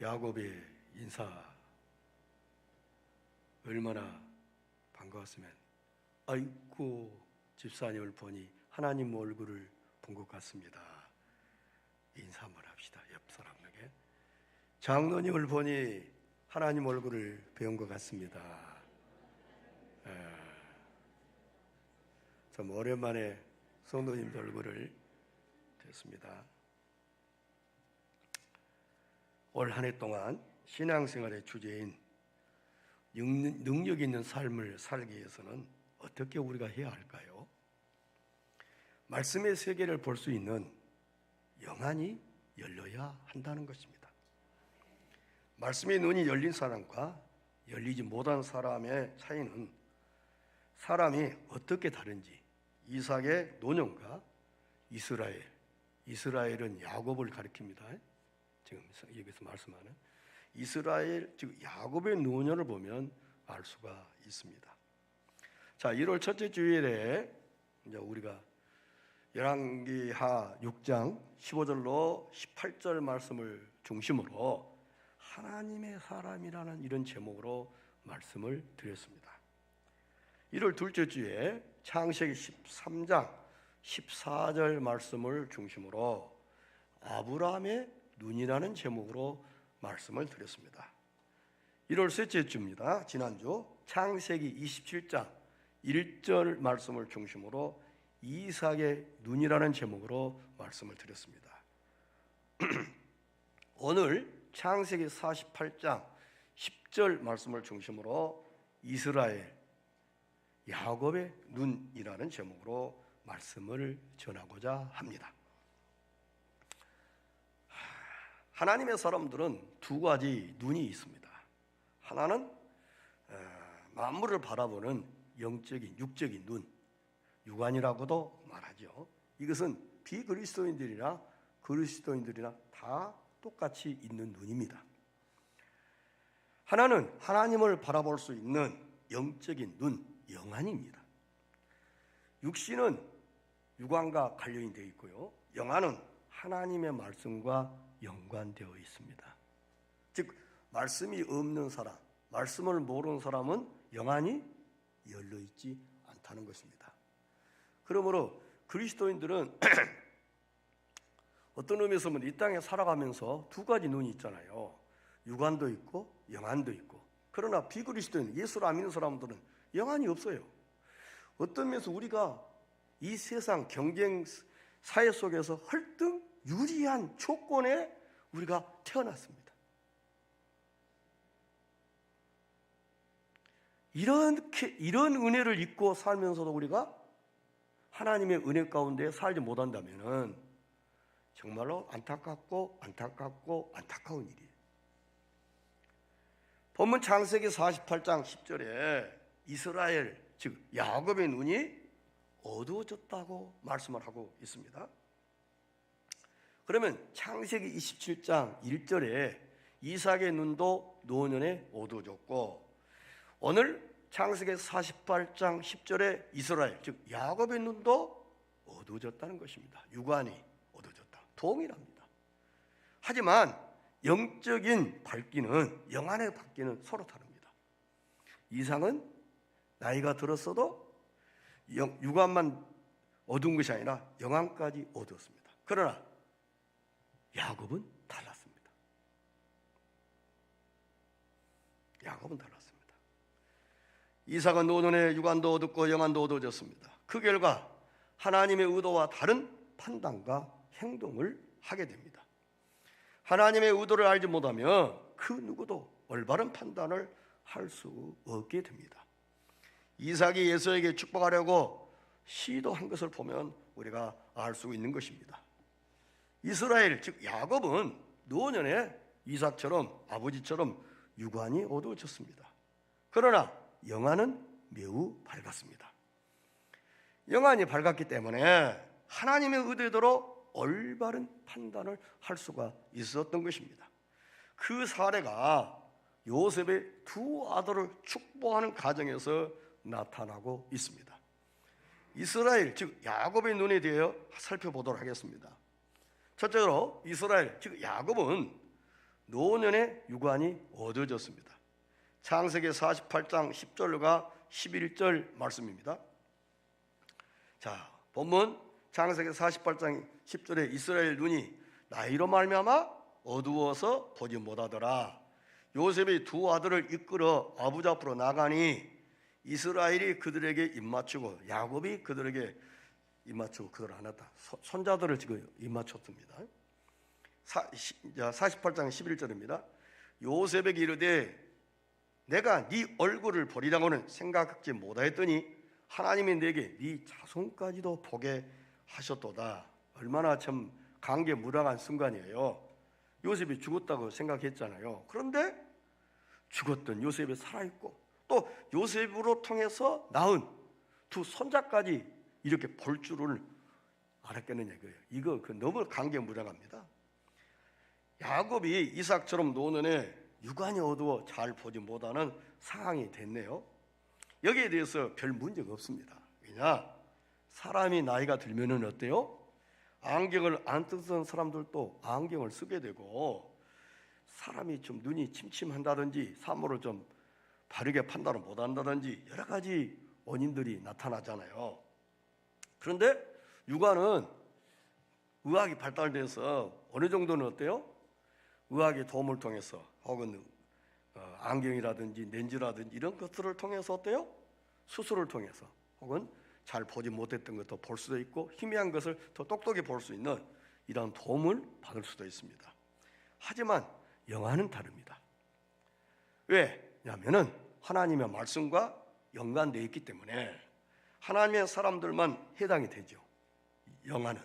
야곱의 인사 얼마나 반가웠으면, 아이고 집사님을 보니 하나님 얼굴을 본 것 같습니다. 인사 한번 합시다. 옆 사람에게. 장로님을 보니 하나님 얼굴을 배운 것 같습니다. 좀 오랜만에 성도님들 얼굴을 뵀습니다. 올 한 해 동안 신앙생활의 주제인 능력 있는 삶을 살기 위해서는 어떻게 우리가 해야 할까요? 말씀의 세계를 볼 수 있는 영안이 열려야 한다는 것입니다. 말씀의 눈이 열린 사람과 열리지 못한 사람의 차이는 사람이 어떻게 다른지, 이삭의 노년과 이스라엘은 야곱을 가리킵니다. 지금 여기서 말씀하는 이스라엘, 즉 야곱의 노년을 보면 알 수가 있습니다. 자, 1월 첫째 주일에 이제 우리가 열왕기하 6장 15절로 18절 말씀을 중심으로 하나님의 사람이라는 이런 제목으로 말씀을 드렸습니다. 1월 둘째 주에 창세기 13장 14절 말씀을 중심으로 아브라함의 눈이라는 제목으로 말씀을 드렸습니다. 1월 셋째 주입니다. 지난주 창세기 27장 1절 말씀을 중심으로 이삭의 눈이라는 제목으로 말씀을 드렸습니다. 오늘 창세기 48장 10절 말씀을 중심으로 이스라엘, 야곱의 눈이라는 제목으로 말씀을 전하고자 합니다. 하나님의 사람들은 두 가지 눈이 있습니다. 하나는 만물을 바라보는 영적인, 육적인 눈, 육안이라고도 말하죠. 이것은 비그리스도인들이나 그리스도인들이나 다 똑같이 있는 눈입니다. 하나는 하나님을 바라볼 수 있는 영적인 눈, 영안입니다. 육신은 육안과 관련이 되어 있고요, 영안은 하나님의 말씀과 연관되어 있습니다. 즉 말씀이 없는 사람, 말씀을 모르는 사람은 영안이 열려 있지 않다는 것입니다. 그러므로 그리스도인들은 어떤 의미에서 보면 이 땅에 살아가면서 두 가지 눈이 있잖아요. 육안도 있고 영안도 있고. 그러나 비그리스도인, 예수를 안 믿는 사람들은 영안이 없어요. 어떤 면에서 우리가 이 세상 경쟁 사회 속에서 헐등 유리한 조건에 우리가 태어났습니다. 이런 은혜를 잊고 살면서도 우리가 하나님의 은혜 가운데 살지 못한다면 정말로 안타까운 일이에요. 본문 창세기 48장 10절에 이스라엘, 즉 야곱의 눈이 어두워졌다고 말씀을 하고 있습니다. 그러면 창세기 27장 1절에 이삭의 눈도 노년에 어두워졌고, 오늘 창세기 48장 10절에 이스라엘, 즉 야곱의 눈도 어두워졌다는 것입니다. 육안이 어두워졌다. 동일합니다. 하지만 영적인 밝기는, 영안의 밝기는 서로 다릅니다. 이삭은 나이가 들었어도 육안만 어두운 것이 아니라 영안까지 어두웠습니다. 그러나 야곱은 달랐습니다. 야곱은 달랐습니다. 이삭은 노년에 육안도 어둡고 영안도 어두워졌습니다. 그 결과 하나님의 의도와 다른 판단과 행동을 하게 됩니다. 하나님의 의도를 알지 못하면 그 누구도 올바른 판단을 할 수 없게 됩니다. 이삭이 에서에게 축복하려고 시도한 것을 보면 우리가 알 수 있는 것입니다. 이스라엘, 즉 야곱은 노년에 이삭처럼, 아버지처럼 육안이 어두워졌습니다. 그러나 영안은 매우 밝았습니다. 영안이 밝았기 때문에 하나님의 의도대로 올바른 판단을 할 수가 있었던 것입니다. 그 사례가 요셉의 두 아들을 축복하는 가정에서 나타나고 있습니다. 이스라엘, 즉 야곱의 눈에 대하여 살펴보도록 하겠습니다. 첫째로 이스라엘, 즉 야곱은 노년의 유관이 얻어졌습니다. 창세기 48장 10절과 11절 말씀입니다. 자, 본문 창세기 48장 10절에 이스라엘 눈이 나이로 말미암아 어두워서 보지 못하더라. 요셉이 두 아들을 이끌어 아버지 앞으로 나가니 이스라엘이 그들에게 입맞추고 야곱이 그들에게 입맞추고 그들 안 했다. 손자들을 지금 입맞췄습니다. 48장 11절입니다. 요셉에게 이르되 내가 네 얼굴을 보리라고는 생각하지 못하였더니 하나님이 내게 네 자손까지도 보게 하셨도다. 얼마나 참 감개무량한 순간이에요. 요셉이 죽었다고 생각했잖아요. 그런데 죽었던 요셉이 살아있고 또 요셉으로 통해서 낳은 두 손자까지 이렇게 볼 줄을 알았겠느냐 이거예요. 이거 너무 감개무량합니다. 야곱이 이삭처럼 노년에 유관이 어두워 잘 보지 못하는 상황이 됐네요. 여기에 대해서 별 문제가 없습니다. 왜냐? 사람이 나이가 들면은 어때요? 안경을 안 쓰던 사람들도 안경을 쓰게 되고 사람이 좀 눈이 침침한다든지 사물을 좀 바르게 판단을 못한다든지 여러 가지 원인들이 나타나잖아요. 그런데 육아는 의학이 발달돼서 어느 정도는 어때요? 의학의 도움을 통해서 혹은 안경이라든지 렌즈라든지 이런 것들을 통해서 어때요? 수술을 통해서 혹은 잘 보지 못했던 것도 볼 수도 있고 희미한 것을 더 똑똑히 볼 수 있는 이런 도움을 받을 수도 있습니다. 하지만 영화는 다릅니다. 왜냐하면 하나님의 말씀과 연관되어 있기 때문에 하나님의 사람들만 해당이 되죠. 영화는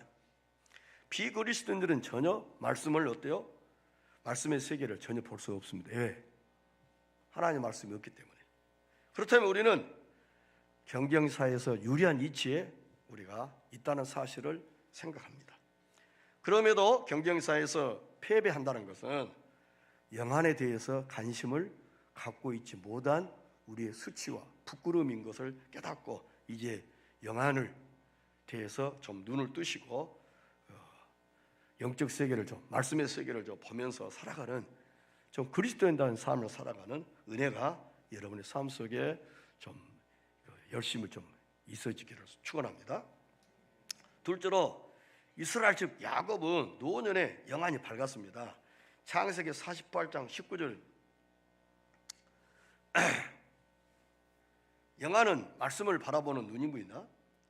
비그리스도인들은 전혀 말씀을 어때요? 말씀의 세계를 전혀 볼 수 없습니다. 왜? 하나님의 말씀이 없기 때문에. 그렇다면 우리는 경쟁사에서 유리한 위치에 우리가 있다는 사실을 생각합니다. 그럼에도 경쟁사에서 패배한다는 것은 영안에 대해서 관심을 갖고 있지 못한 우리의 수치와 부끄러움인 것을 깨닫고 이제 영안을 대해서 좀 눈을 뜨시고 영적 세계를 좀 말씀의 세계를 좀 보면서 살아가는 좀 그리스도인다운 삶을 살아가는 은혜가 여러분의 삶 속에 좀 열심을 좀 있어지기를 축원합니다. 둘째로 이스라엘 즉 야곱은 노년에 영안이 밝았습니다. 창세기 48장 19절 영안은 말씀을 바라보는 눈이구나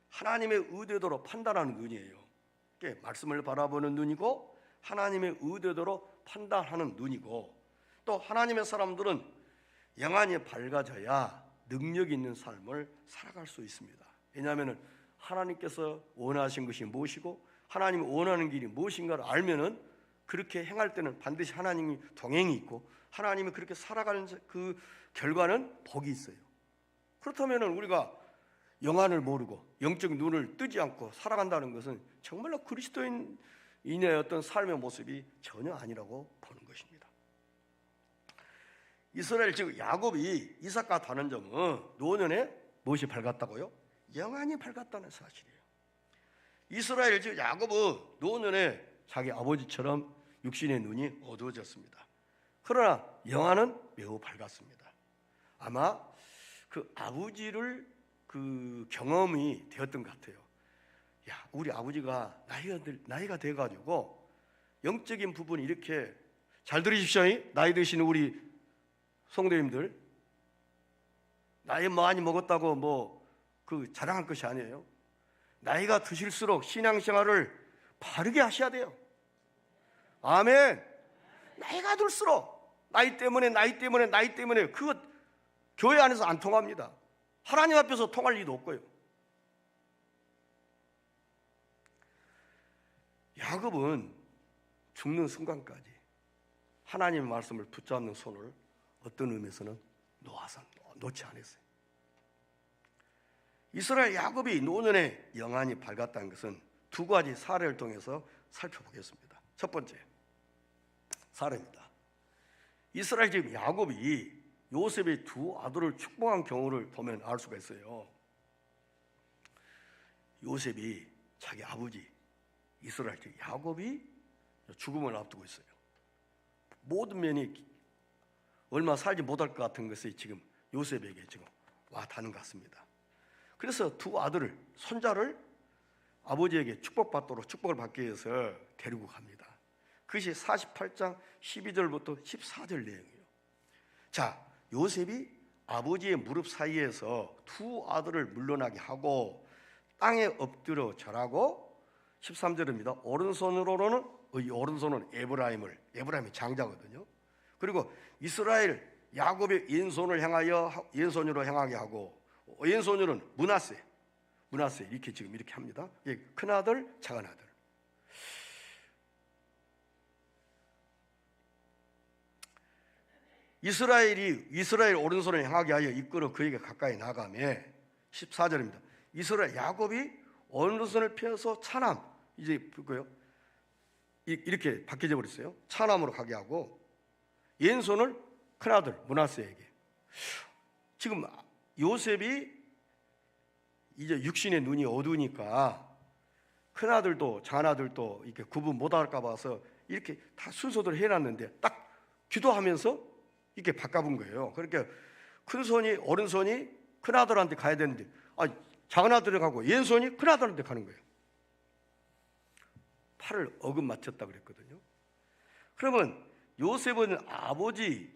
하나님의 의도대로 판단하는 눈이에요. 말씀을 바라보는 눈이고 하나님의 의도대로 판단하는 눈이고 또 하나님의 사람들은 영안이 밝아져야 능력 있는 삶을 살아갈 수 있습니다. 왜냐하면 하나님께서 원하신 것이 무엇이고 하나님이 원하는 길이 무엇인가를 알면은 그렇게 행할 때는 반드시 하나님이 동행이 있고 하나님이 그렇게 살아가는 그 결과는 복이 있어요. 그렇다면 우리가 영안을 모르고 영적 눈을 뜨지 않고 살아간다는 것은 정말로 그리스도인의 어떤 삶의 모습이 전혀 아니라고 보는 것입니다. 이스라엘 즉 야곱이 이삭과 다른 점은 노년에 무엇이 밝았다고요? 영안이 밝았다는 사실이에요. 이스라엘 즉 야곱은 노년에 자기 아버지처럼 육신의 눈이 어두워졌습니다. 그러나 영안은 매우 밝았습니다. 아마 그 아버지를 그 경험이 되었던 것 같아요. 야, 우리 아버지가 나이가 돼가지고 영적인 부분이 이렇게 잘 들으십시오. 나이 드시는 우리 성도님들, 나이 많이 먹었다고 뭐 그 자랑할 것이 아니에요. 나이가 드실수록 신앙생활을 바르게 하셔야 돼요. 아멘. 나이가 들수록 나이 때문에 그것 교회 안에서 안 통합니다. 하나님 앞에서 통할 리도 없고요. 야곱은 죽는 순간까지 하나님의 말씀을 붙잡는 손을 어떤 의미에서는 놓지 않았어요. 이스라엘 야곱이 노년에 영안이 밝았다는 것은 두 가지 사례를 통해서 살펴보겠습니다. 첫 번째 사례입니다. 이스라엘 집 야곱이 요셉의 두 아들을 축복한 경우를 보면 알 수가 있어요. 요셉이 자기 아버지 이스라엘 집 야곱이 죽음을 앞두고 있어요. 모든 면이 얼마 살지 못할 것 같은 것이 지금 요셉에게 지금 와 닿는 것 같습니다. 그래서 두 아들을, 손자를 아버지에게 축복받도록 축복을 받기 위해서 데리고 갑니다. 그것이 48장 12절부터 14절 내용이에요. 자, 요셉이 아버지의 무릎 사이에서 두 아들을 물러나게 하고 땅에 엎드려 절하고 13절입니다. 오른손으로는 이 오른손은 에브라임이 장자거든요. 그리고 이스라엘 야곱의 왼손으로 향하게 하고 왼손으로는 므낫세 이렇게 지금 이렇게 합니다. 큰 아들, 작은 아들. 이스라엘 오른손을 향하게 하여 이끌어 그에게 가까이 나가며 14절입니다. 이스라엘 야곱이 오른손을 펴서 차남 이제 그거요. 이렇게 바뀌어 버렸어요. 차남으로 가게 하고 왼손을 큰아들 므낫세에게. 지금 요셉이 이제 육신의 눈이 어두우니까 큰아들도 작은아들도 이렇게 구분 못할까 봐서 이렇게 다 순서대로 해놨는데 딱 기도하면서 이렇게 바꿔본 거예요. 그러니까 오른손이 큰아들한테 가야 되는데 작은아들에 가고 왼손이 큰아들한테 가는 거예요. 팔을 어긋 맞췄다 그랬거든요. 그러면 요셉은 아버지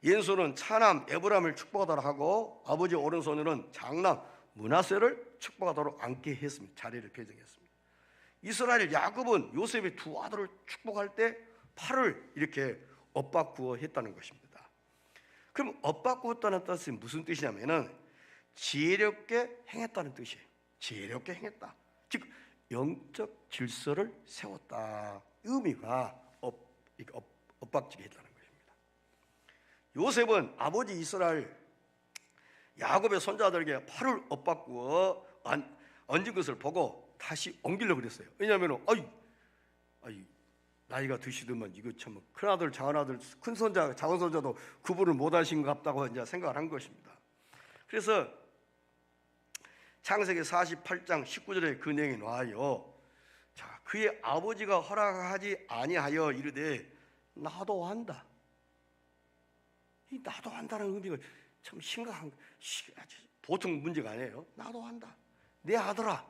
왼손은 차남 에브라임을 축복하도록 하고 아버지 오른손으로는 장남 므낫세를 축복하도록 앉게 했습니다. 자리를 배정했습니다. 이스라엘 야곱은 요셉의 두 아들을 축복할 때 팔을 이렇게 엇바꾸어 했다는 것입니다. 그럼 엇바꾸었다는 뜻이 무슨 뜻이냐면은 지혜롭게 행했다는 뜻이에요. 지혜롭게 행했다. 즉 영적 질서를 세웠다. 의미가 엇박지게 했다는 것입니다. 요셉은 아버지 이스라엘 야곱의 손자들에게 팔을 엇바꾸어 얹은 것을 보고 다시 옮기려고 그랬어요. 왜냐하면 나이가 드시더만 이거 참 큰아들 작은아들 큰손자 작은손자도 구분을 못하신 것 같다고 이제 생각을 한 것입니다. 그래서 창세기 48장 19절에 그 내용이 나와요. 자, 그의 아버지가 허락하지 아니하여 이르되 나도 한다. 이 나도 한다는 의미가 참 심각한 보통 문제가 아니에요. 나도 한다. 내 아들아.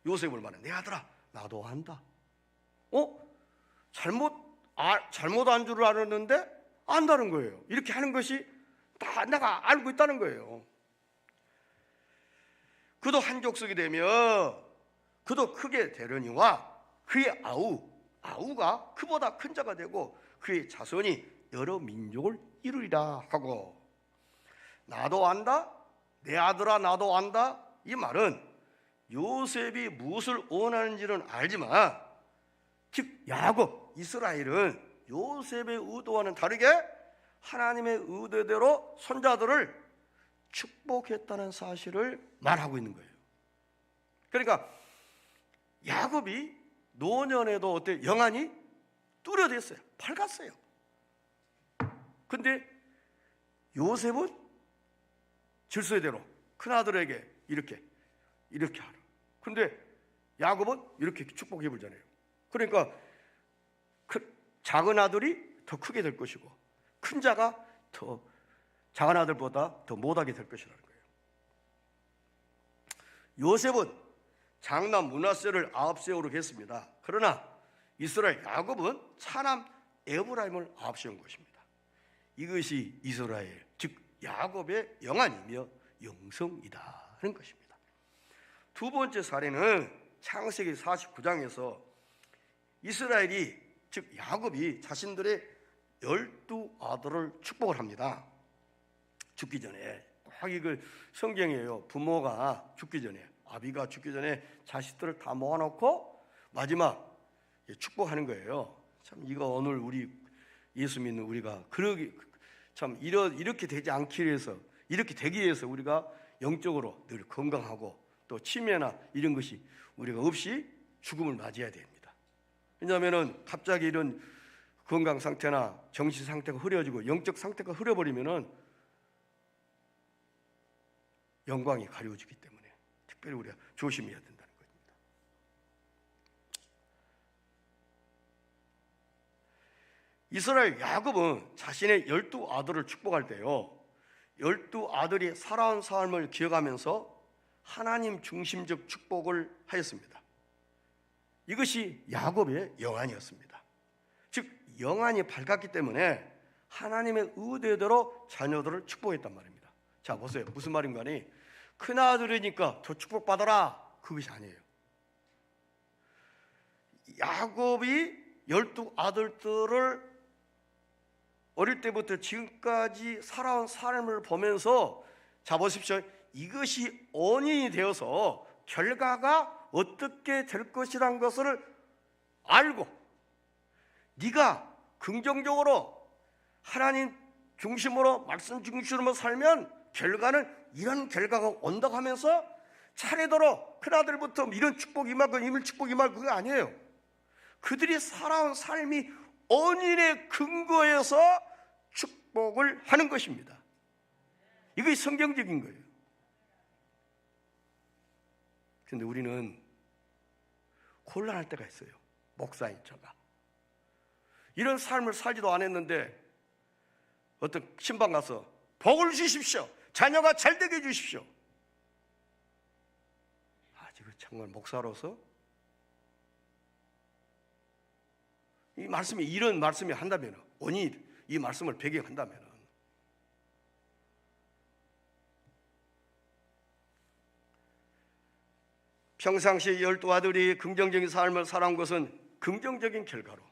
요셉을 말해. 내 아들아. 나도 한다. 잘못한 줄 알았는데 안다는 거예요. 이렇게 하는 것이 다 내가 알고 있다는 거예요. 그도 한 족속이 되며 그도 크게 되려니와 그의 아우가 그보다 큰 자가 되고 그의 자손이 여러 민족을 이루리라 하고 나도 안다 내 아들아 나도 안다. 이 말은 요셉이 무엇을 원하는지는 알지만 즉 야곱 이스라엘은 요셉의 의도와는 다르게 하나님의 의도대로 손자들을 축복했다는 사실을 말하고 있는 거예요. 그러니까 야곱이 노년에도 어때 영안이 뚜렷했어요. 밝았어요. 근데 요셉은 질서대로 큰아들에게 이렇게 하라. 근데 야곱은 이렇게 축복해 보잖아요. 그러니까 작은 아들이 더 크게 될 것이고 큰 자가 더 작은 아들보다 더 못하게 될 것이라는 거예요. 요셉은 장남 므낫세를 9세우게 했습니다. 그러나 이스라엘 야곱은 차남 에브라임을 9세운 것입니다. 이것이 이스라엘 즉 야곱의 영안이며 영성이다는 것입니다. 두 번째 사례는 창세기 49장에서 이스라엘이 즉 야곱이 자신들의 12아들을 축복을 합니다. 죽기 전에 꼭 이거 성경이에요. 부모가 죽기 전에 아비가 죽기 전에 자식들을 다 모아놓고 마지막 축복하는 거예요. 참 이거 오늘 우리 예수 믿는 우리가 그러기 참 이렇게 되지 않기 위해서 이렇게 되기 위해서 우리가 영적으로 늘 건강하고 또 치매나 이런 것이 우리가 없이 죽음을 맞이해야 됩니다. 왜냐하면은 갑자기 이런 건강 상태나 정신 상태가 흐려지고 영적 상태가 흐려버리면은 영광이 가려지기 때문에 특별히 우리가 조심해야 된다는 겁니다. 이스라엘 야곱은 자신의 12아들을 축복할 때요, 12아들이 살아온 삶을 기억하면서 하나님 중심적 축복을 하였습니다. 이것이 야곱의 영안이었습니다. 즉 영안이 밝았기 때문에 하나님의 의대대로 자녀들을 축복했단 말입니다. 자 보세요, 무슨 말인가니, 큰아들이니까 더 축복받아라, 그것이 아니에요. 야곱이 12아들들을 어릴 때부터 지금까지 살아온 삶을 보면서, 자 보십시오, 이것이 원인이 되어서 결과가 어떻게 될 것이란 것을 알고 네가 긍정적으로 하나님 중심으로, 말씀 중심으로 살면 결과는 이런 결과가 온다고 하면서 차례대로 큰아들부터 이런 축복 임하고 이런 축복 임하고, 그게 아니에요. 그들이 살아온 삶이 원인의 근거에서 축복을 하는 것입니다. 이것이 성경적인 거예요. 그런데 우리는 곤란할 때가 있어요. 목사인 저가 이런 삶을 살지도 않았는데 어떤 신방 가서 복을 주십시오, 자녀가 잘되게 해주십시오. 지금 정말 목사로서 이 말씀이, 이런 말씀이 한다면, 원인이 이 말씀을 배경한다면, 평상시 12아들이 긍정적인 삶을 살아온 것은 긍정적인 결과로,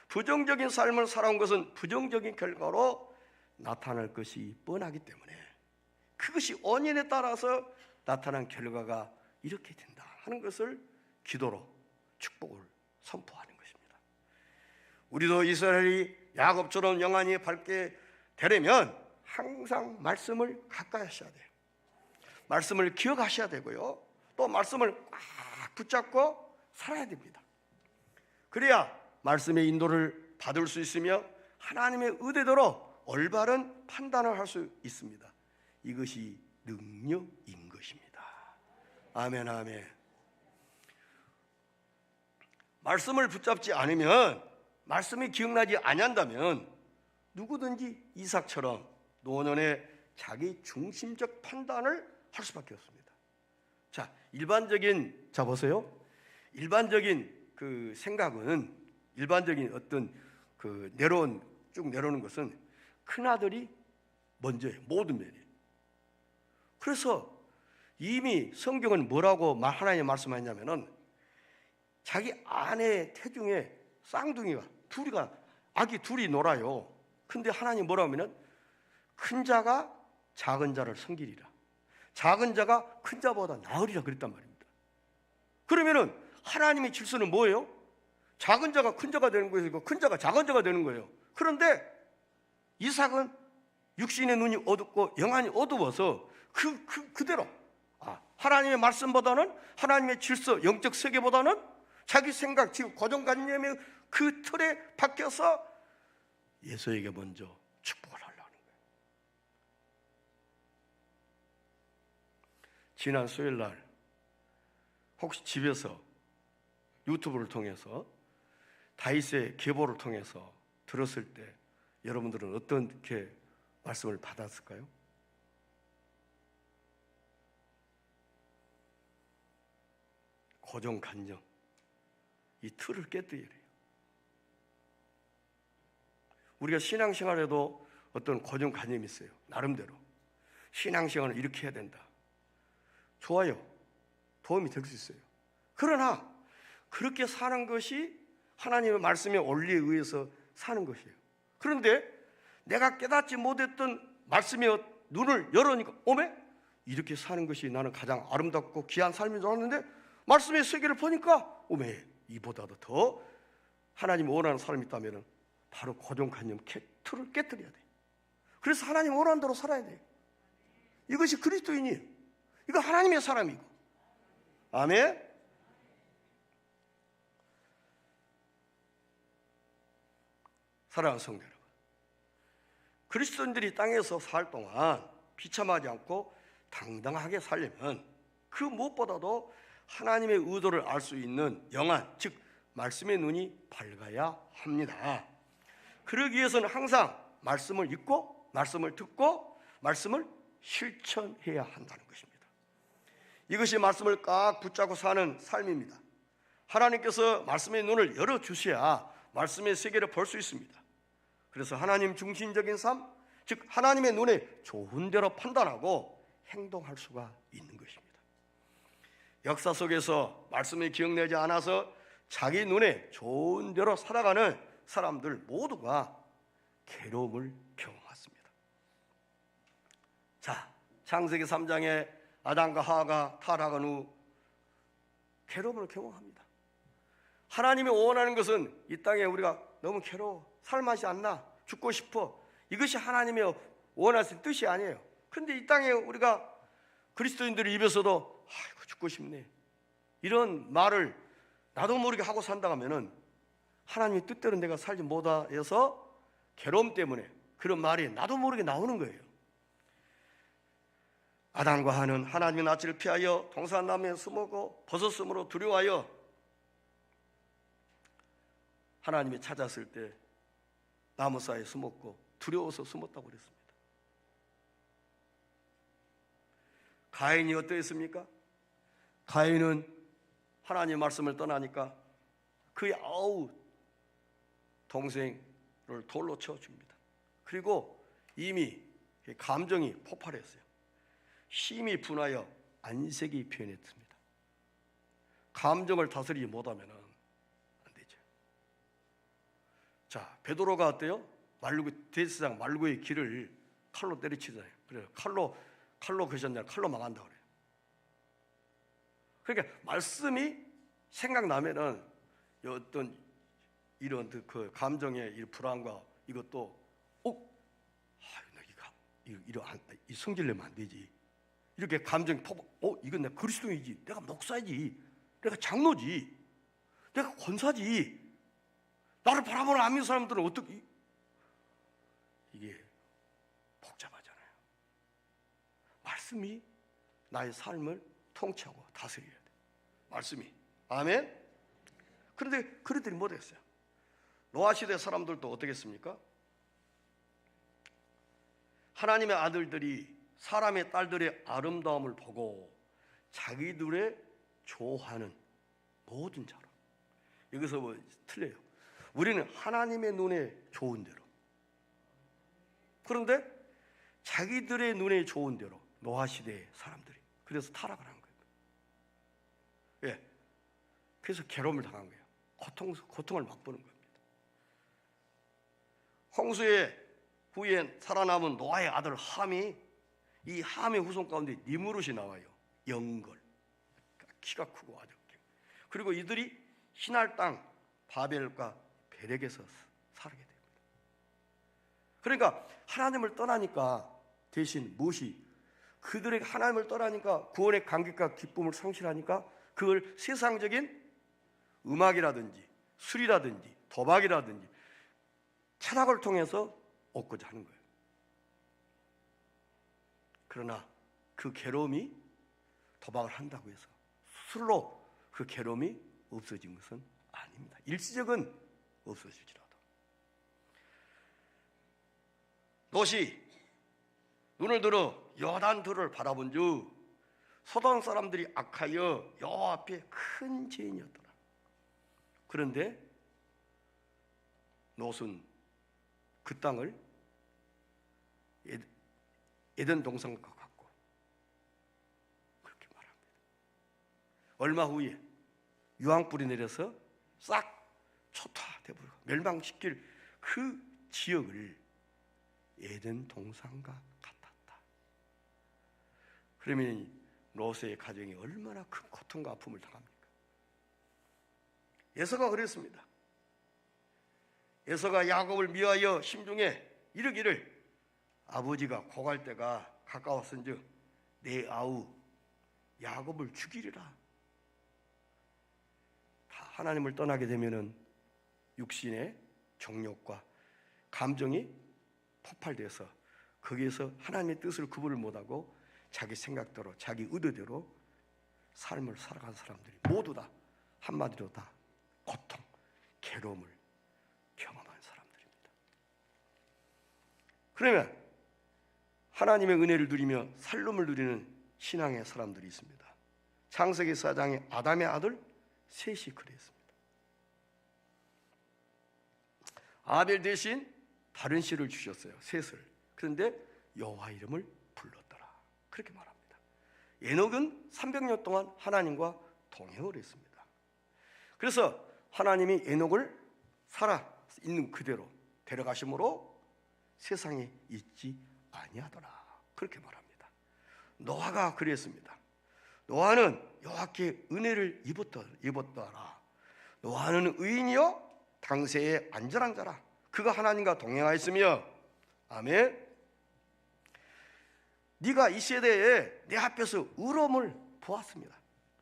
부정적인 삶을 살아온 것은 부정적인 결과로 나타날 것이 뻔하기 때문에 그것이 원인에 따라서 나타난 결과가 이렇게 된다 하는 것을 기도로 축복을 선포하는 것입니다. 우리도 이스라엘이 야곱처럼 영안이 밝게 되려면 항상 말씀을 가까이 하셔야 돼요. 말씀을 기억하셔야 되고요, 또 말씀을 꽉 붙잡고 살아야 됩니다. 그래야 말씀의 인도를 받을 수 있으며 하나님의 의대대로 올바른 판단을 할 수 있습니다. 이것이 능력인 것입니다. 아멘, 아멘. 말씀을 붙잡지 않으면, 말씀이 기억나지 아니한다면 누구든지 이삭처럼 노년에 자기 중심적 판단을 할 수밖에 없습니다. 자, 자 보세요. 일반적인 그 생각은, 일반적인 어떤 그 쭉 내려오는 것은 큰아들이 먼저예요. 모든 면이. 그래서 이미 성경은 뭐라고 하나님 말씀하냐면은, 자기 아내 태중에 쌍둥이가 아기 둘이 놀아요. 근데 하나님 뭐라고 하면은, 큰 자가 작은 자를 섬기리라, 작은 자가 큰 자보다 나으리라 그랬단 말입니다. 그러면은 하나님의 질서는 뭐예요? 작은 자가 큰 자가 되는 거예요, 큰 자가 작은 자가 되는 거예요. 그런데 이삭은 육신의 눈이 어둡고 영안이 어두워서 그대로 하나님의 말씀보다는, 하나님의 질서, 영적 세계보다는 자기 생각, 지금 고정관념의 그 틀에 박혀서 예수에게 먼저 축복을 하려는 거예요. 지난 수요일 날 혹시 집에서 유튜브를 통해서 다윗의 계보를 통해서 들었을 때 여러분들은 어떻게 말씀을 받았을까요? 고정관념, 이 틀을 깨뜨려야 해요. 우리가 신앙생활에도 어떤 고정관념이 있어요. 나름대로 신앙생활을 이렇게 해야 된다. 좋아요, 도움이 될 수 있어요. 그러나 그렇게 사는 것이 하나님의 말씀의 원리에 의해서 사는 것이에요. 그런데 내가 깨닫지 못했던 말씀의 눈을 열으니까 오메? 이렇게 사는 것이 나는 가장 아름답고 귀한 삶인 줄 알았는데, 말씀의 세계를 보니까 오메, 이보다도 더 하나님이 원하는 사람이 있다면 바로 고정관념 틀을 깨뜨려야 돼요. 그래서 하나님 원하는 대로 살아야 돼요. 이것이 그리스도인이에요. 이거 하나님의 사람이고. 아멘. 사랑하는 성도 여러분, 그리스도인들이 땅에서 살 동안 비참하지 않고 당당하게 살려면 그 무엇보다도 하나님의 의도를 알 수 있는 영안, 즉 말씀의 눈이 밝아야 합니다. 그러기 위해서는 항상 말씀을 읽고 말씀을 듣고 말씀을 실천해야 한다는 것입니다. 이것이 말씀을 꽉 붙잡고 사는 삶입니다. 하나님께서 말씀의 눈을 열어주셔야 말씀의 세계를 볼 수 있습니다. 그래서 하나님 중심적인 삶, 즉 하나님의 눈에 좋은 대로 판단하고 행동할 수가 있는 것입니다. 역사 속에서 말씀이 기억나지 않아서 자기 눈에 좋은 대로 살아가는 사람들 모두가 괴로움을 경험했습니다. 자, 창세기 3장에 아담과 하와가 타락한 후 괴로움을 경험합니다. 하나님이 원하는 것은 이 땅에 우리가 너무 괴로워, 살맛이 안 나, 죽고 싶어, 이것이 하나님의 원하시는 뜻이 아니에요. 근데 이 땅에 우리가 그리스도인들의 입에서도 아이고 죽고 싶네, 이런 말을 나도 모르게 하고 산다 하면은 하나님의 뜻대로 내가 살지 못해서 괴로움 때문에 그런 말이 나도 모르게 나오는 거예요. 아담과 하와는 하나님의 낯을 피하여 동산나무에 숨었고 버섯으로 두려워하여 하나님이 찾았을 때 나무 사이에 숨었고 두려워서 숨었다고 그랬습니다. 가인이 어떠했습니까? 가인은 하나님의 말씀을 떠나니까 그의 아우 동생을 돌로 쳐 죽입니다. 그리고 이미 감정이 폭발했어요. 심히 분하여 안색이 표현했습니다. 감정을 다스리지 못하면 안 되죠. 자, 베드로가 어때요? 대제사장 말구의 길을 칼로 때려치잖아요. 그래요. 칼로 그셨냐, 칼로 망한다 그래요. 그러니까 말씀이 생각나면은 어떤 이런 그 감정의 이 불안과 이것도 이 성질내면 안 되지. 이렇게 감정이 이건 내가 그리스도인이지, 내가 목사이지, 내가 장로지, 내가 권사지, 나를 바라보는 안 믿는 사람들은 어떻게, 이게 복잡하잖아요. 말씀이 나의 삶을 통치하고 다스려야 돼. 말씀이. 아멘. 그런데 그들이 못했어요. 노아 시대 사람들도 어떻겠습니까? 하나님의 아들들이 사람의 딸들의 아름다움을 보고 자기들의 좋아하는 모든 자로. 여기서 뭐 틀려요. 우리는 하나님의 눈에 좋은 대로. 그런데 자기들의 눈에 좋은 대로 노아 시대의 사람들이 그래서 타락을 한 거예요. 예. 그래서 괴로움을 당한 거예요. 고통을 맛보는 겁니다. 홍수의 후에 살아남은 노아의 아들 함이, 이 함의 후손 가운데 니무롯이 나와요. 영걸, 키가 크고 아주. 그리고 이들이 신할 땅 바벨과 베렉에서 살게 됩니다. 그러니까 하나님을 떠나니까 대신 무엇이, 그들에게 하나님을 떠나니까 구원의 감격과 기쁨을 상실하니까 그걸 세상적인 음악이라든지 술이라든지 도박이라든지 철학을 통해서 얻고자 하는 거예요. 그러나 그 괴로움이 도박을 한다고 해서 술로 그 괴로움이 없어진 것은 아닙니다. 일시적은 없어질지라도. 롯이 눈을 들어 요단들을 바라본 즉 소돔 사람들이 악하여 여호와 앞에 큰 죄인이었더라. 그런데 롯은 그 땅을 에덴 동산과 같고 그렇게 말합니다. 얼마 후에 유황불이 내려서 싹 초토화되버리고 멸망시킬 그 지역을 에덴 동산과 같았다. 그러면 롯의 가정이 얼마나 큰 고통과 아픔을 당합니까? 에서가 그랬습니다. 에서가 야곱을 미워하여 심중에 이르기를 아버지가 고갈 때가 가까웠은즉 내 아우 야곱을 죽이리라. 다 하나님을 떠나게 되면은 육신의 정욕과 감정이 폭발돼서 거기에서 하나님의 뜻을 구분을 못하고 자기 생각대로 자기 의도대로 삶을 살아간 사람들이 모두 다 한마디로 다 고통, 괴로움을 경험한 사람들입니다. 그러면 하나님의 은혜를 누리며 살림을 누리는 신앙의 사람들이 있습니다. 창세기 4장에 아담의 아들 셋이 그랬습니다. 아벨 대신 다른 씨를 주셨어요. 셋을. 그런데 여호와 이름을 불렀더라. 그렇게 말합니다. 에녹은 300년 동안 하나님과 동행을 했습니다. 그래서 하나님이 에녹을 살아 있는 그대로 데려가심으로 세상에 있지 아니하더라. 그렇게 말합니다. 노아가 그랬습니다. 노아는 여호와께 은혜를 입었더라. 노아는 의인이요 당세의 안전한 자라. 그가 하나님과 동행하였으며, 아멘. 네가 이 세대에 내 앞에서 의로움을 보았습니다.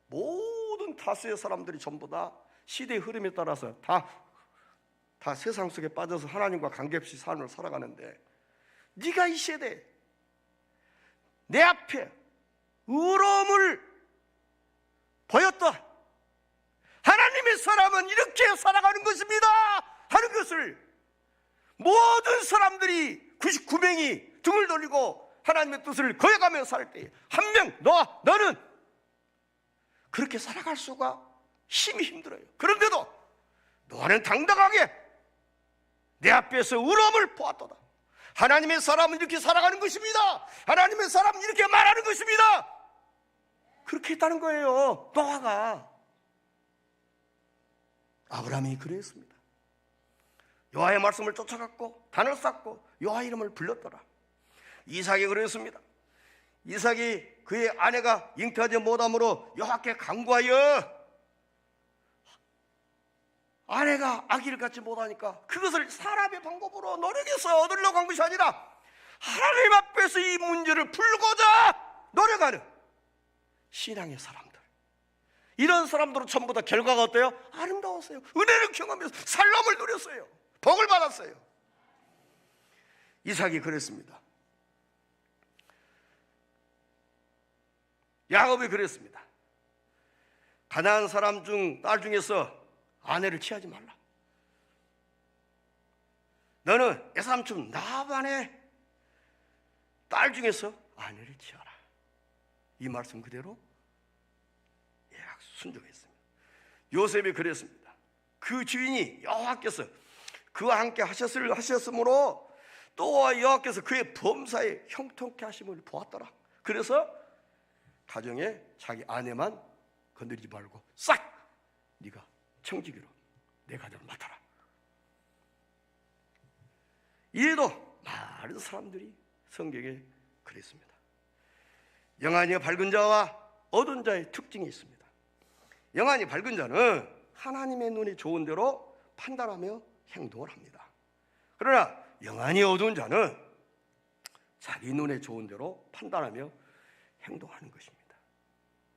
모든 다수의 사람들이 전부 다 시대의 흐름에 따라서 다 세상 속에 빠져서 하나님과 관계없이 삶을 살아가는데, 네가 이 세대에 내 앞에 의로움을 보였다. 하나님의 사람은 이렇게 살아가는 것입니다 하는 것을 모든 사람들이 99명이 등을 돌리고 하나님의 뜻을 거역하며 살 때 한 명, 너는 그렇게 살아갈 수가 힘이 힘들어요. 그런데도 너는 당당하게 내 앞에서 의로움을 보았도다. 하나님의 사람은 이렇게 살아가는 것입니다. 하나님의 사람은 이렇게 말하는 것입니다. 그렇게 했다는 거예요. 노아가. 아브라함이 그랬습니다. 여호와의 말씀을 쫓아갔고 단을 쌓고 여호와 이름을 불렀더라. 이삭이 그랬습니다. 이삭이 그의 아내가 잉태하지 못함으로 여호와께 간구하여 아내가 아기를 갖지 못하니까 그것을 사람의 방법으로 노력해서 얻으려고 한 것이 아니라 하나님 앞에서 이 문제를 풀고자 노력하는 신앙의 사람들, 이런 사람들은 전부 다 결과가 어때요? 아름다웠어요. 은혜를 경험해서 살람을 누렸어요. 복을 받았어요. 이삭이 그랬습니다. 야곱이 그랬습니다. 가나안 사람 중 딸 중에서 아내를 취하지 말라. 너는 외삼촌 라반의 딸 중에서 아내를 취하라. 이 말씀 그대로 순종했습니다. 요셉이 그랬습니다. 그 주인이 여호와께서 그와 함께 하셨으므로 또 여호와께서 그의 범사에 형통케 하심을 보았더라. 그래서 가정에 자기 아내만 건드리지 말고 싹 네가 청지기로 내 가정을 맡아라. 이래도 많은 사람들이 성경에 그랬습니다. 영안이 밝은 자와 어두운 자의 특징이 있습니다. 영안이 밝은 자는 하나님의 눈이 좋은 대로 판단하며 행동을 합니다. 그러나 영안이 어두운 자는 자기 눈에 좋은 대로 판단하며 행동하는 것입니다.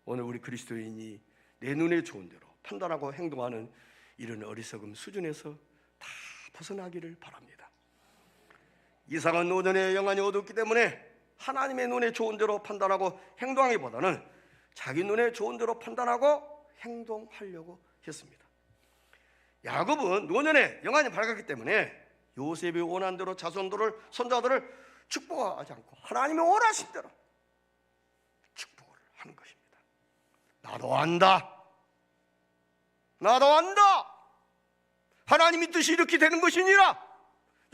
오늘 우리 그리스도인이 내 눈에 좋은 대로 판단하고 행동하는 이런 어리석음 수준에서 다 벗어나기를 바랍니다. 이삭은 노년에 영안이 어둡기 때문에 하나님의 눈에 좋은 대로 판단하고 행동하기보다는 자기 눈에 좋은 대로 판단하고 행동하려고 했습니다. 야곱은 노년에 영안이 밝았기 때문에 요셉이 원한 대로 자손들을 손자들을 축복하지 않고 하나님이 원하신 대로 축복을 하는 것입니다. 나도 안다. 하나님의 뜻이 이렇게 되는 것이니라.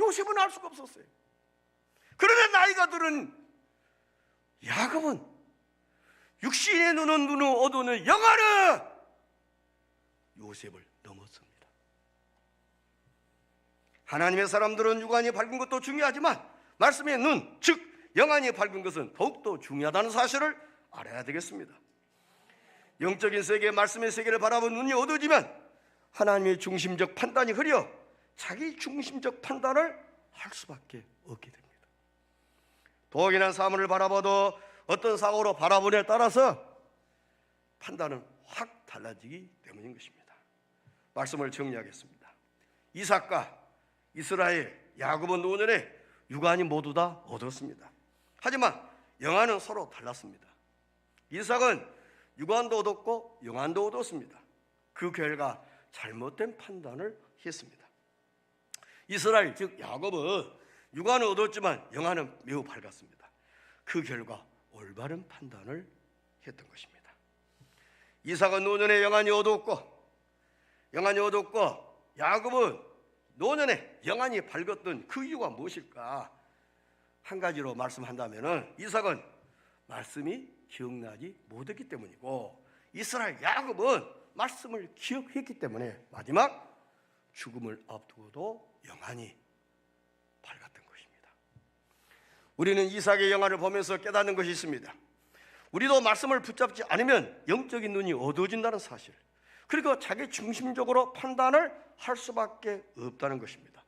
요셉은 알 수가 없었어요. 그러나 나이가 들은 야곱은 육신의 눈은 어두운 영안은 요셉을 넘었습니다. 하나님의 사람들은 육안이 밝은 것도 중요하지만 말씀의 눈, 즉 영안이 밝은 것은 더욱더 중요하다는 사실을 알아야 되겠습니다. 영적인 세계, 말씀의 세계를 바라본 눈이 어두워지면 하나님의 중심적 판단이 흐려 자기 중심적 판단을 할 수밖에 없게 됩니다. 도덕이나 사물을 바라봐도 어떤 사고로 바라보냐에 따라서 판단은 확 달라지기 때문인 것입니다. 말씀을 정리하겠습니다. 이삭과 이스라엘, 야곱은 노년에 육안이 모두 다 얻었습니다. 하지만 영안은 서로 달랐습니다. 이삭은 육안도 얻었고 영안도 얻었습니다. 그 결과 잘못된 판단을 했습니다. 이스라엘 즉 야곱은 육안은 어두웠지만 영안은 매우 밝았습니다. 그 결과 올바른 판단을 했던 것입니다. 이삭은 노년에 영안이 어두웠고 야곱은 노년에 영안이 밝았던 그 이유가 무엇일까? 한 가지로 말씀한다면 이삭은 말씀이 기억나지 못했기 때문이고, 이스라엘 야곱은 말씀을 기억했기 때문에 마지막 죽음을 앞두고도 영안이 밝았던 것입니다. 우리는 이삭의 영안을 보면서 깨닫는 것이 있습니다. 우리도 말씀을 붙잡지 않으면 영적인 눈이 어두워진다는 사실, 그리고 자기 중심적으로 판단을 할 수밖에 없다는 것입니다.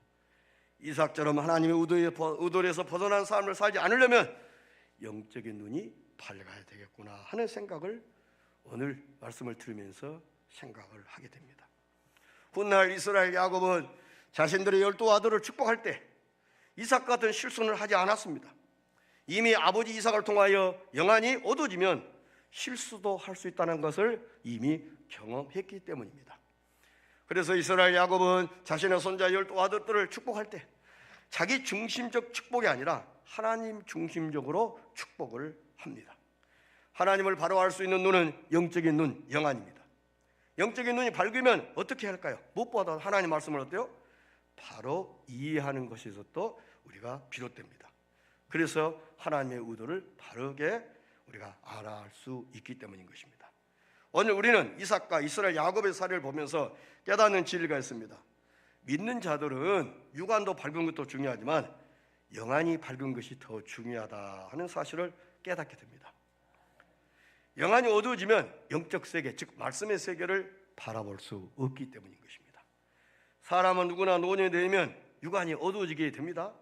이삭처럼 하나님의 의도에서 벗어난 삶을 살지 않으려면 영적인 눈이 밝아야 되겠구나 하는 생각을 오늘 말씀을 들으면서 생각을 하게 됩니다. 훗날 이스라엘 야곱은 자신들의 12 아들을 축복할 때 이삭 같은 실수는 하지 않았습니다. 이미 아버지 이삭을 통하여 영안이 어두워지면 실수도 할 수 있다는 것을 이미 경험했기 때문입니다. 그래서 이스라엘 야곱은 자신의 손자 12 아들들을 축복할 때 자기 중심적 축복이 아니라 하나님 중심적으로 축복을 합니다. 하나님을 바로 알 수 있는 눈은 영적인 눈, 영안입니다. 영적인 눈이 밝으면 어떻게 할까요? 무엇보다 하나님 말씀을 어때요? 바로 이해하는 것에서 또 우리가 비롯됩니다. 그래서 하나님의 의도를 바르게 우리가 알아갈 수 있기 때문인 것입니다. 오늘 우리는 이삭과 이스라엘 야곱의 사례를 보면서 깨닫는 진리가 있습니다. 믿는 자들은 육안도 밝은 것도 중요하지만 영안이 밝은 것이 더 중요하다 하는 사실을 깨닫게 됩니다. 영안이 어두워지면 영적 세계, 즉 말씀의 세계를 바라볼 수 없기 때문인 것입니다. 사람은 누구나 노년이 되면 육안이 어두워지게 됩니다.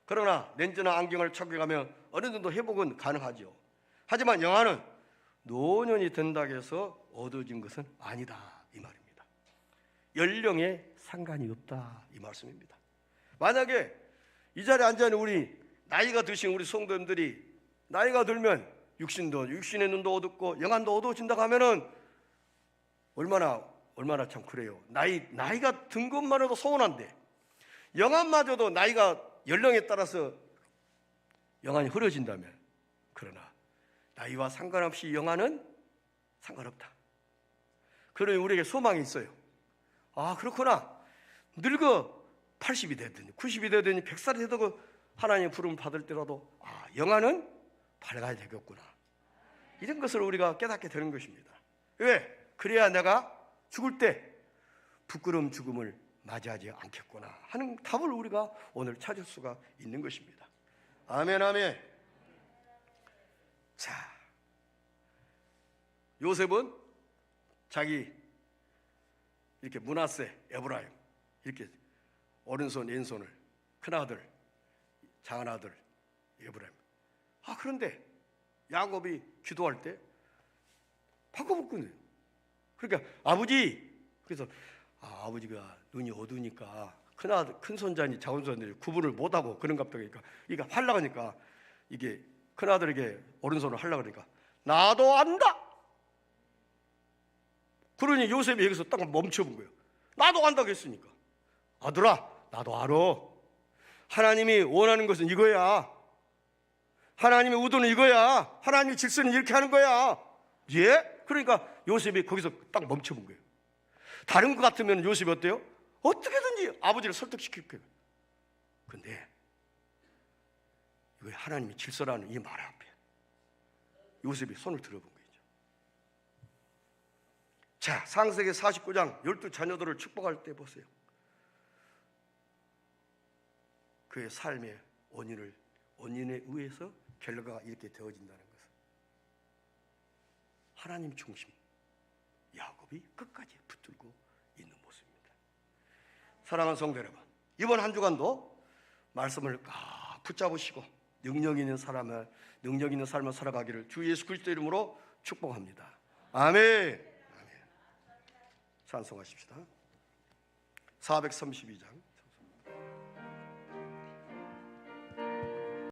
그러나 렌즈나 안경을 착용하면 어느 정도 회복은 가능하죠. 하지만 영안은 노년이 된다고 해서 어두워진 것은 아니다 이 말입니다. 연령에 상관이 없다 이 말씀입니다. 만약에 이 자리에 앉아있는 우리 나이가 드신 우리 성도님들이 나이가 들면 육신의 눈도 어둡고 영안도 어두워진다고 하면은 얼마나 참 그래요. 나이가 든 것만으로도 서운한데 영안마저도 나이가 연령에 따라서 영안이 흐려진다면, 그러나 나이와 상관없이 영안은 상관없다. 그러니 우리에게 소망이 있어요. 아 그렇구나. 늙어 80이 되든 90이 되든 100살이 되도 하나님 부름 받을 때라도 영안은 밝아야 되겠구나. 이런 것을 우리가 깨닫게 되는 것입니다. 왜? 그래야 내가 죽을 때 부끄러운 죽음을 맞이하지 않겠구나 하는 답을 우리가 오늘 찾을 수가 있는 것입니다. 아멘 아멘. 자, 요셉은 자기 이렇게 므낫세, 에브라임 이렇게 오른손 왼손을 큰아들 작은아들 에브라임. 그런데 야곱이 기도할 때 바꿔봤거든요. 그러니까 그래서 아버지가 눈이 어두우니까 큰 손자니 작은 손자니 구분을 못하고 그런 갑자기니까 이게 하려고 하니까 이게 큰아들에게 오른손을 하려고 그러니까 나도 안다. 그러니 요셉이 여기서 딱 멈춰본 거예요. 나도 안다고 했으니까. 아들아 나도 알아. 하나님이 원하는 것은 이거야. 하나님의 의도는 이거야. 하나님의 질서는 이렇게 하는 거야. 예? 그러니까 요셉이 거기서 딱 멈춰본 거예요. 다른 것 같으면 요셉이 어때요? 어떻게든지 아버지를 설득시킬 거예요. 근데 이거 하나님의 질서라는 이 말 앞에 요셉이 손을 들어본 거죠. 자, 창세기 49장 12 자녀들을 축복할 때 보세요. 그의 삶의 원인에 의해서 결과가 이렇게 되어진다는 것은 하나님 중심 야곱이 끝까지 붙들고 있는 모습입니다. 사랑하는 성도 여러분, 이번 한 주간도 말씀을 꽉 붙잡으시고 능력 있는 삶을 살아가기를 주 예수 그리스도 이름으로 축복합니다. 아멘. 찬송하십시다. 432장